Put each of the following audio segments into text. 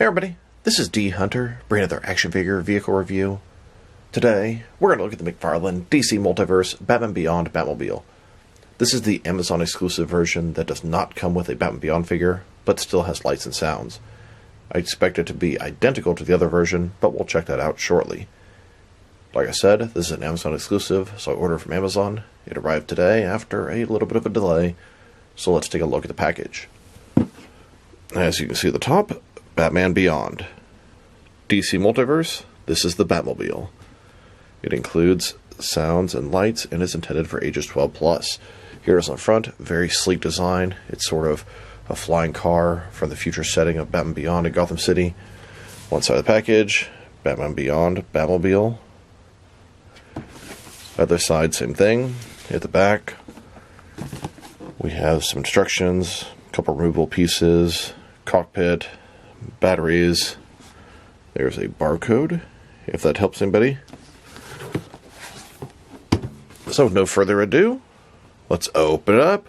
everybody, this is D Hunter, bringing another action figure vehicle review. Today, we're going to look at the McFarlane DC Multiverse Batman Beyond Batmobile. This is the Amazon exclusive version that does not come with a Batman Beyond figure, but still has lights and sounds. I expect it to be identical to the other version, but we'll check that out shortly. Like I said, this is an Amazon exclusive, so I ordered from Amazon. It arrived today after a little bit of a delay, so let's take a look at the package. As you can see at the top, Batman Beyond. DC Multiverse, this is the Batmobile. It includes sounds and lights and is intended for ages 12+. Here it is on the front, very sleek design. It's sort of a flying car from the future setting of Batman Beyond in Gotham City. One side of the package, Batman Beyond Batmobile. Other side, same thing. At the back, we have some instructions, a couple removable pieces, cockpit, batteries. There's a barcode, if that helps anybody. So, with no further ado, let's open it up.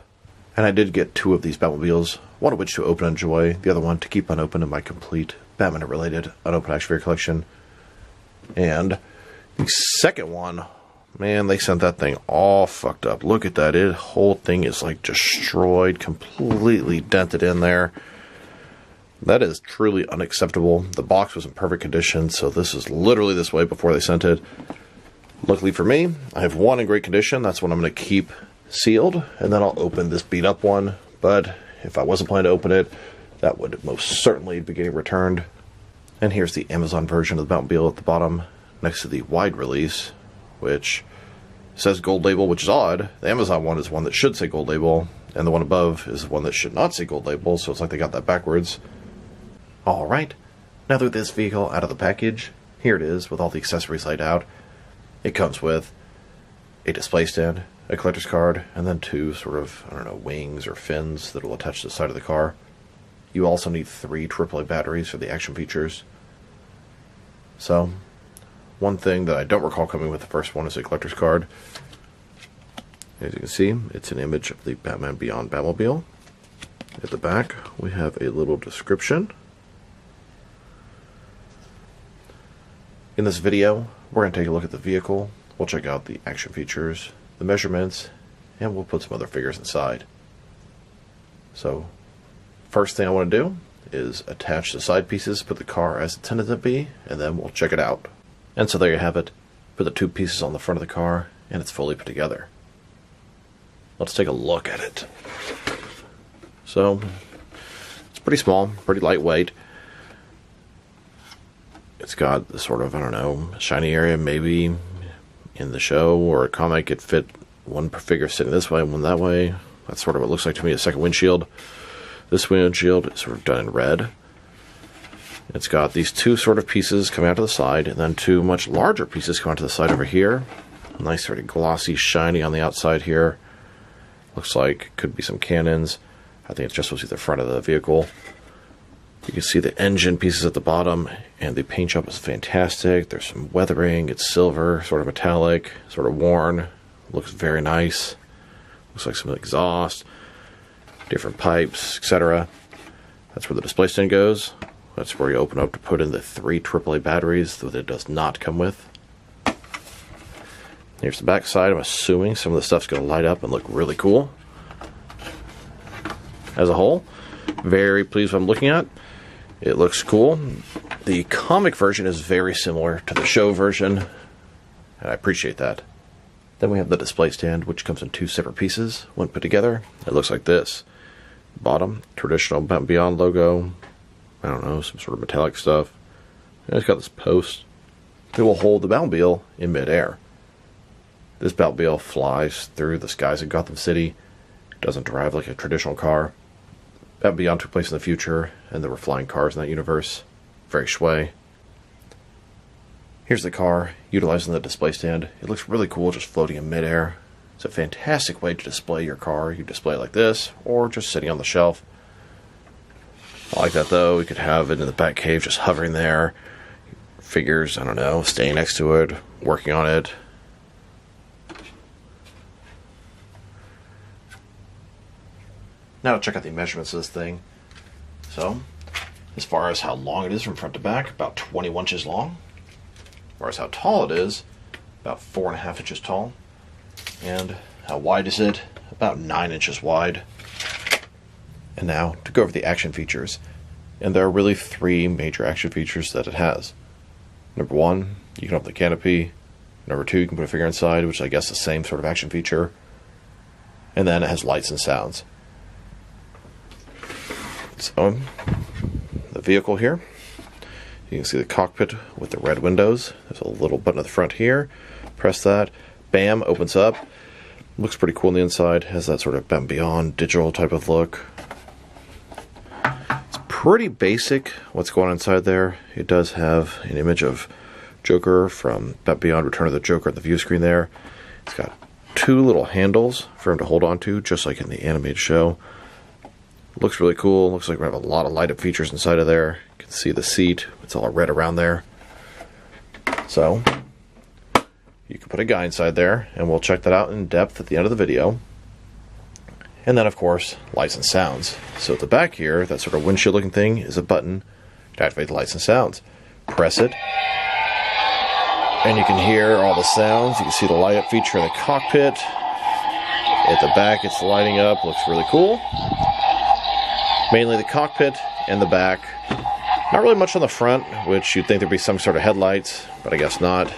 And I did get 2 of these Batmobiles, one of which to open and enjoy, the other one to keep unopened in my complete Batman-related unopened action figure collection. And the second one, man, they sent that thing all fucked up. Look at that. The whole thing is like destroyed, completely dented in there. That is truly unacceptable. The box was in perfect condition, so this is literally this way before they sent it. Luckily for me, I have one in great condition. That's one I'm going to keep sealed, and then I'll open this beat up one. But if I wasn't planning to open it, that would most certainly be getting returned. And here's the Amazon version of the Batmobile at the bottom, next to the wide release, which says gold label, which is odd. The Amazon one is one that should say gold label, and the one above is one that should not say gold label, so it's like they got that backwards. Alright, now that this vehicle out of the package, here it is with all the accessories laid out. It comes with a display stand, a collector's card, and then 2 sort of, I don't know, wings or fins that will attach to the side of the car. You also need 3 AAA batteries for the action features. So, one thing that I don't recall coming with the first one is a collector's card. As you can see, it's an image of the Batman Beyond Batmobile. At the back, we have a little description. In this video, we're going to take a look at the vehicle, we'll check out the action features, the measurements, and we'll put some other figures inside. So, first thing I want to do is attach the side pieces, put the car as intended to be, and then we'll check it out. And so there you have it. Put the 2 pieces on the front of the car, and it's fully put together. Let's take a look at it. So, it's pretty small, pretty lightweight. It's got the sort of, I don't know, shiny area. Maybe in the show or a comic it fit one figure sitting this way and one that way. That's sort of what it looks like to me, a second windshield. This windshield is sort of done in red. It's got these 2 sort of pieces coming out to the side, and then 2 much larger pieces coming out to the side over here. Nice sort of glossy, shiny on the outside here. Looks like could be some cannons. I think it's just supposed to be the front of the vehicle. You can see the engine pieces at the bottom, and the paint job is fantastic. There's some weathering. It's silver, sort of metallic, sort of worn. Looks very nice. Looks like some exhaust, different pipes, etc. That's where the display stand goes. That's where you open up to put in the 3 AAA batteries that it does not come with. Here's the back side. I'm assuming some of the stuff's going to light up and look really cool. As a whole, very pleased with what I'm looking at. It looks cool. The comic version is very similar to the show version, and I appreciate that. Then we have the display stand, which comes in 2 separate pieces. When put together, it looks like this. Bottom, traditional Batman Beyond logo. I don't know, some sort of metallic stuff. And it's got this post. It will hold the Batmobile in midair. This Batmobile flies through the skies of Gotham City. It doesn't drive like a traditional car. Batman Beyond took place in the future, and there were flying cars in that universe. Very schway. Here's the car, utilizing the display stand. It looks really cool just floating in midair. It's a fantastic way to display your car. You display it like this, or just sitting on the shelf. I like that though. We could have it in the back cave just hovering there. Figures, I don't know, staying next to it, working on it. Now to check out the measurements of this thing. So, As far as how long it is from front to back, about 21 inches long. As far as how tall it is, about 4.5 inches tall. And how wide is it? About 9 inches wide. And now to go over the action features. And there are really 3 major action features that it has. Number 1, you can open the canopy. Number 2, you can put a figure inside, which I guess is the same sort of action feature. And then it has lights and sounds. So, the vehicle here. You can see the cockpit with the red windows. There's a little button at the front here. Press that. Bam, opens up. Looks pretty cool on the inside. Has that sort of Batman Beyond digital type of look. It's pretty basic what's going on inside there. It does have an image of Joker from Batman Beyond Return of the Joker at the view screen there. It's got 2 little handles for him to hold on to, just like in the animated show. Looks really cool. Looks like we have a lot of light up features inside of there. You can see the seat. It's all red around there. So, you can put a guy inside there, and we'll check that out in depth at the end of the video. And then, of course, lights and sounds. So at the back here, that sort of windshield looking thing is a button to activate the lights and sounds. Press it, and you can hear all the sounds. You can see the light up feature in the cockpit. At the back, it's lighting up. Looks really cool. Mainly the cockpit and the back. Not really much on the front, which you'd think there'd be some sort of headlights, but I guess not.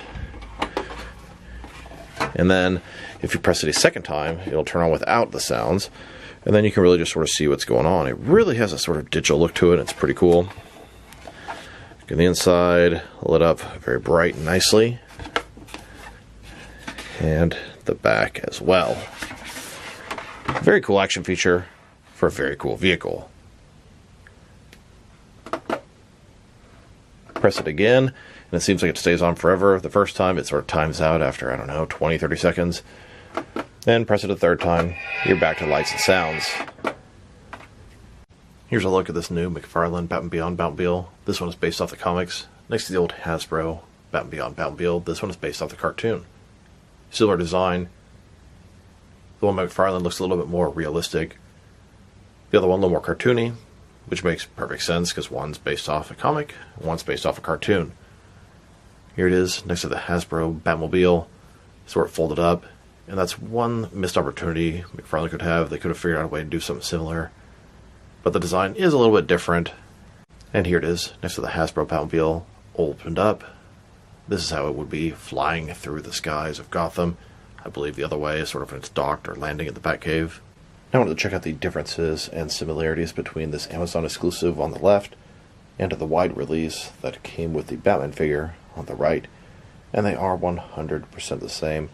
And then, if you press it a second time, it'll turn on without the sounds. And then you can really just sort of see what's going on. It really has a sort of digital look to it. It's pretty cool. On the inside, lit up very bright and nicely. And the back as well. Very cool action feature for a very cool vehicle. Press it again, and it seems like it stays on forever. The first time, it sort of times out after, I don't know, 20, 30 seconds. Then press it a third time, you're back to lights and sounds. Here's a look at this new McFarlane Batman Beyond Batmobile. This one is based off the comics. Next to the old Hasbro Batman Beyond Batmobile, this one is based off the cartoon. Similar design. The one McFarlane looks a little bit more realistic. The other one a little more cartoony, which makes perfect sense because one's based off a comic, and one's based off a cartoon. Here it is next to the Hasbro Batmobile, sort of folded up, and that's one missed opportunity McFarlane could have. They could have figured out a way to do something similar, but the design is a little bit different. And here it is next to the Hasbro Batmobile, opened up. This is how it would be flying through the skies of Gotham. I believe the other way is sort of when it's docked or landing at the Batcave. Now I wanted to check out the differences and similarities between this Amazon exclusive on the left and the wide release that came with the Batman figure on the right. And they are 100% the same.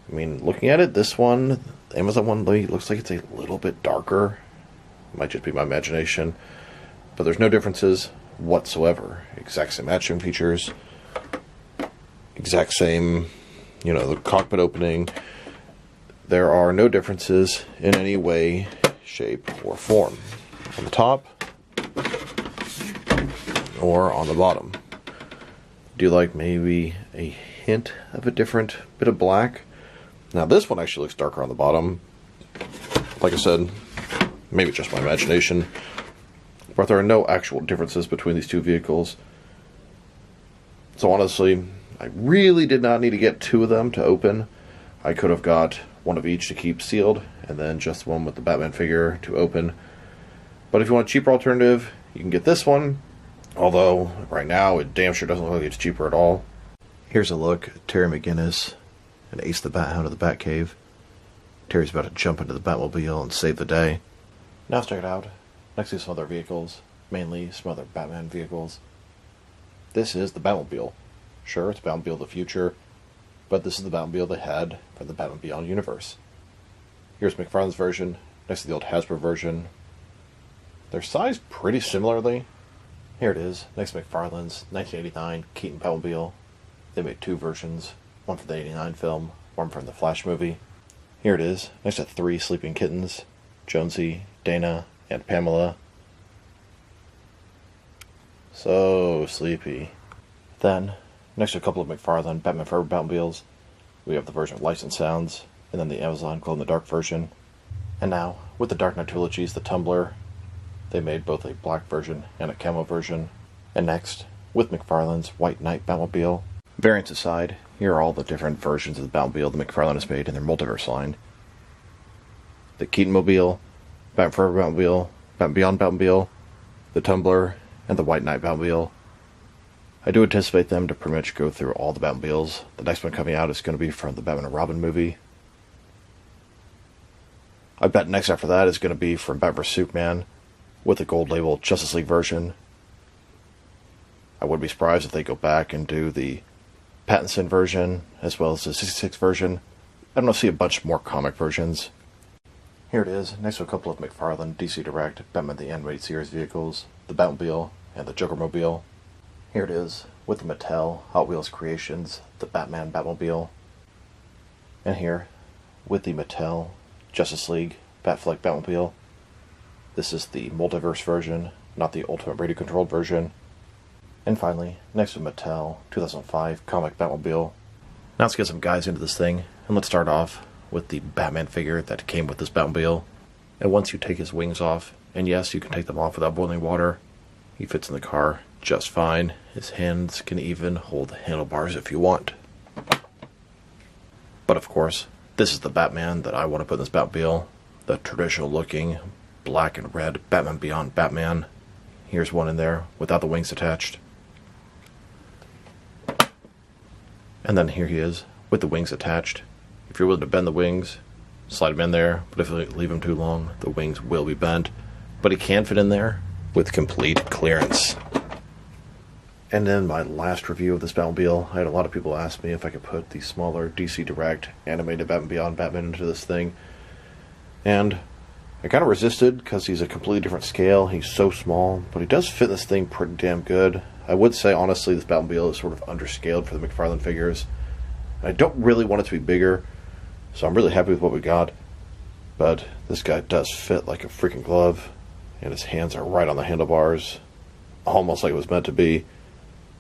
I mean, looking at it, this one, the Amazon one, looks like it's a little bit darker. It might just be my imagination. But there's no differences whatsoever. Exact same action features. Exact same, the cockpit opening. There are no differences in any way, shape, or form. On the top, or on the bottom. Do you like maybe a hint of a different bit of black? Now this one actually looks darker on the bottom. Like I said, maybe just my imagination. But there are no actual differences between these two vehicles. So honestly, I really did not need to get 2 of them to open. I could have got one of each to keep sealed, and then just one with the Batman figure to open. But if you want a cheaper alternative, you can get this one. Although, right now, it damn sure doesn't look like it's cheaper at all. Here's a look at Terry McGinnis and Ace the Bat Hound of the Batcave. Terry's about to jump into the Batmobile and save the day. Now let's check it out. Next to some other vehicles, mainly some other Batman vehicles. This is the Batmobile. Sure, it's Batmobile of the future, but this is the Batmobile they had for the Batman Beyond universe. Here's McFarlane's version, next to the old Hasbro version. They're sized pretty similarly. Here it is, next to McFarlane's 1989 Keaton Batmobile. They made 2 versions, one for the 89 film, one from the Flash movie. Here it is, next to 3 sleeping kittens, Jonesy, Dana, and Pamela. So sleepy. Then, next to a couple of McFarlane Batman Forever Batmobiles, we have the version with lights and sounds, and then the Amazon glow-in-the-dark version. And now, with the Dark Knight trilogies, the Tumbler, They made both a black version and a camo version. And next, with McFarlane's White Knight Batmobile. Variants aside, here are all the different versions of the Batmobile that McFarlane has made in their Multiverse line. The Keaton-mobile, Batman Forever Batmobile, Batman Beyond Batmobile, the Tumbler, and the White Knight Batmobile. I do anticipate them to pretty much go through all the Batmobiles. The next one coming out is going to be from the Batman and Robin movie. I bet next after that is going to be from Batman vs Superman with the gold label Justice League version. I wouldn't be surprised if they go back and do the Pattinson version as well as the 66 version. I don't know, see a bunch more comic versions. Here it is, next to a couple of McFarlane DC Direct Batman the Animated Series vehicles, the Batmobile and the Jokermobile. Here it is, with the Mattel Hot Wheels Creations, the Batman Batmobile. And here, with the Mattel Justice League Batfleck Batmobile. This is the Multiverse version, not the Ultimate Radio Controlled version. And finally, next to Mattel 2005 Comic Batmobile. Now let's get some guys into this thing, and let's start off with the Batman figure that came with this Batmobile. And once you take his wings off, and yes, you can take them off without boiling water, he fits in the car just fine. His hands can even hold the handlebars if you want. But of course, this is the Batman that I want to put in this Batmobile. The traditional looking black and red Batman Beyond Batman. Here's one in there without the wings attached. And then here he is with the wings attached. If you're willing to bend the wings, slide them in there, but if you leave them too long, the wings will be bent. But he can fit in there with complete clearance. And in my last review of this Batmobile, I had a lot of people ask me if I could put the smaller DC Direct animated Batman Beyond Batman into this thing. And I kind of resisted because he's a completely different scale. He's so small, but he does fit this thing pretty damn good. I would say, honestly, this Batmobile is sort of underscaled for the McFarlane figures. I don't really want it to be bigger, so I'm really happy with what we got. But this guy does fit like a freaking glove, and his hands are right on the handlebars, almost like it was meant to be.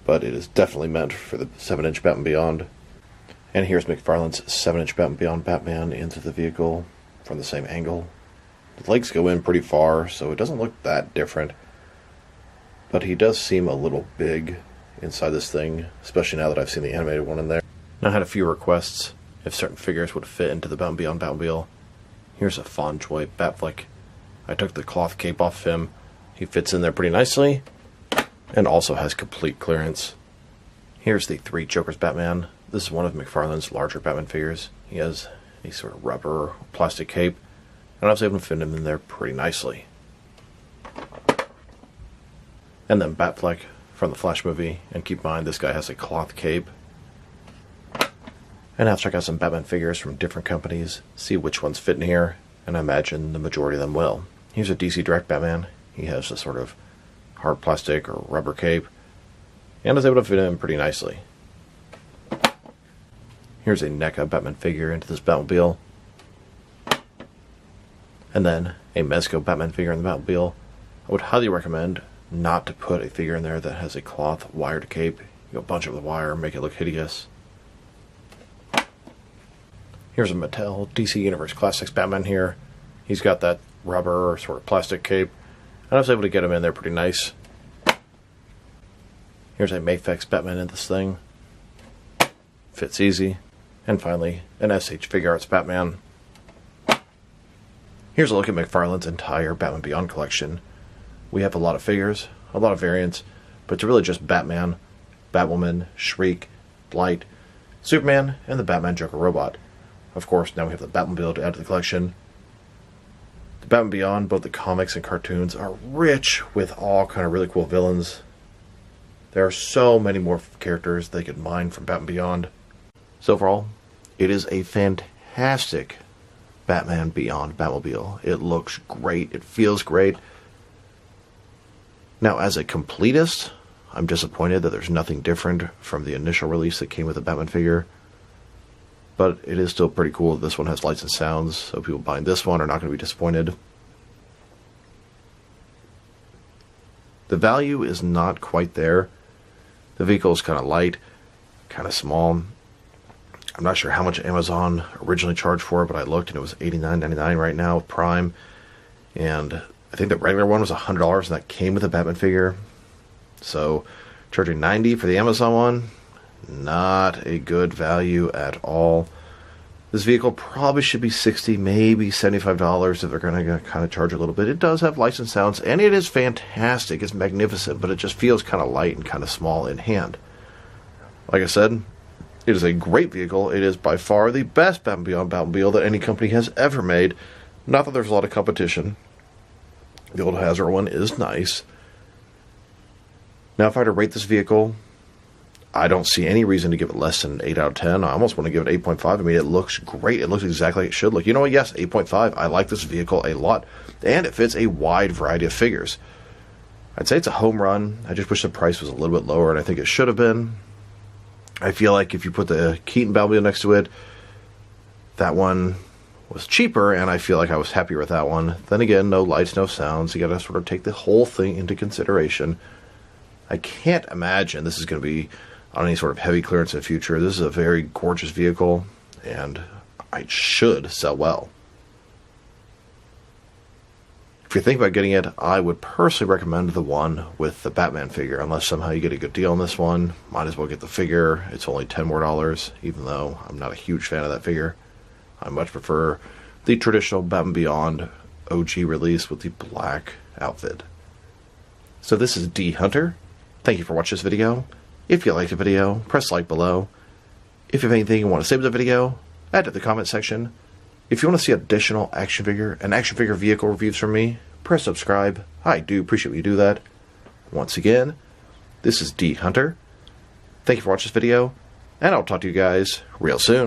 But it is definitely meant for the 7-inch Batman Beyond. And here's McFarlane's 7-inch Batman Beyond Batman into the vehicle from the same angle. The legs go in pretty far, so it doesn't look that different. But he does seem a little big inside this thing, especially now that I've seen the animated one in there. Now I had a few requests if certain figures would fit into the Batman Beyond Batmobile. Here's a Fonjoy Batfleck. I took the cloth cape off him. He fits in there pretty nicely, and also has complete clearance. Here's the Three Jokers Batman. This is one of McFarlane's larger Batman figures. He has a sort of rubber plastic cape, and I was able to fit him in there pretty nicely. And then Batfleck from the Flash movie, and keep in mind this guy has a cloth cape. And I'll check out some Batman figures from different companies, see which ones fit in here, and I imagine the majority of them will. Here's a DC Direct Batman. He has a sort of hard plastic or rubber cape, and I was able to fit in pretty nicely. Here's a NECA Batman figure into this Batmobile. And then a Mezco Batman figure in the Batmobile. I would highly recommend not to put a figure in there that has a cloth wired cape. You'll bunch up the wire and make it look hideous. Here's a Mattel DC Universe Classics Batman here. He's got that rubber or sort of plastic cape, and I was able to get him in there pretty nice. Here's a Mafex Batman in this thing. Fits easy. And finally, an SH Figure Arts Batman. Here's a look at McFarlane's entire Batman Beyond collection. We have a lot of figures, a lot of variants, but it's really just Batman, Batwoman, Shriek, Blight, Superman, and the Batman Joker robot. Of course, now we have the Batmobile to add to the collection. The Batman Beyond, both the comics and cartoons, are rich with all kind of really cool villains. There are so many more characters they could mine from Batman Beyond. So overall, it is a fantastic Batman Beyond Batmobile. It looks great. It feels great. Now, as a completist, I'm disappointed that there's nothing different from the initial release that came with the Batman figure. But it is still pretty cool that this one has lights and sounds, so people buying this one are not going to be disappointed. The value is not quite there. The vehicle is kind of light, kind of small. I'm not sure how much Amazon originally charged for it, but I looked and it was $89.99 right now with Prime. And I think the regular one was $100, and that came with a Batman figure. So charging $90 for the Amazon one, not a good value at all. This vehicle probably should be $60, maybe $75 if they're going to kind of charge a little bit. It does have licensed sounds, and it is fantastic. It's magnificent, but it just feels kind of light and kind of small in hand. Like I said, it is a great vehicle. It is by far the best Batmobile that any company has ever made. Not that there's a lot of competition. The old Hazard one is nice. Now, if I had to rate this vehicle, I don't see any reason to give it less than 8 out of 10. I almost want to give it 8.5. I mean, it looks great. It looks exactly like it should look. You know what? Yes, 8.5. I like this vehicle a lot. And it fits a wide variety of figures. I'd say it's a home run. I just wish the price was a little bit lower, and I think it should have been. I feel like if you put the Keaton Batmobile next to it, that one was cheaper, and I feel like I was happier with that one. Then again, no lights, no sounds. You got to sort of take the whole thing into consideration. I can't imagine this is going to be on any sort of heavy clearance in the future. This is a very gorgeous vehicle, and it should sell well. If you think about getting it, I would personally recommend the one with the Batman figure. Unless somehow you get a good deal on this one, might as well get the figure. It's only $10 more, even though I'm not a huge fan of that figure. I much prefer the traditional Batman Beyond OG release with the black outfit. So this is D Hunter. Thank you for watching this video. If you liked the video, press like below. If you have anything you want to say with the video, add to the comment section. If you want to see additional action figure and action figure vehicle reviews from me, press subscribe. I do appreciate when you do that. Once again, this is D Hunter. Thank you for watching this video, and I'll talk to you guys real soon.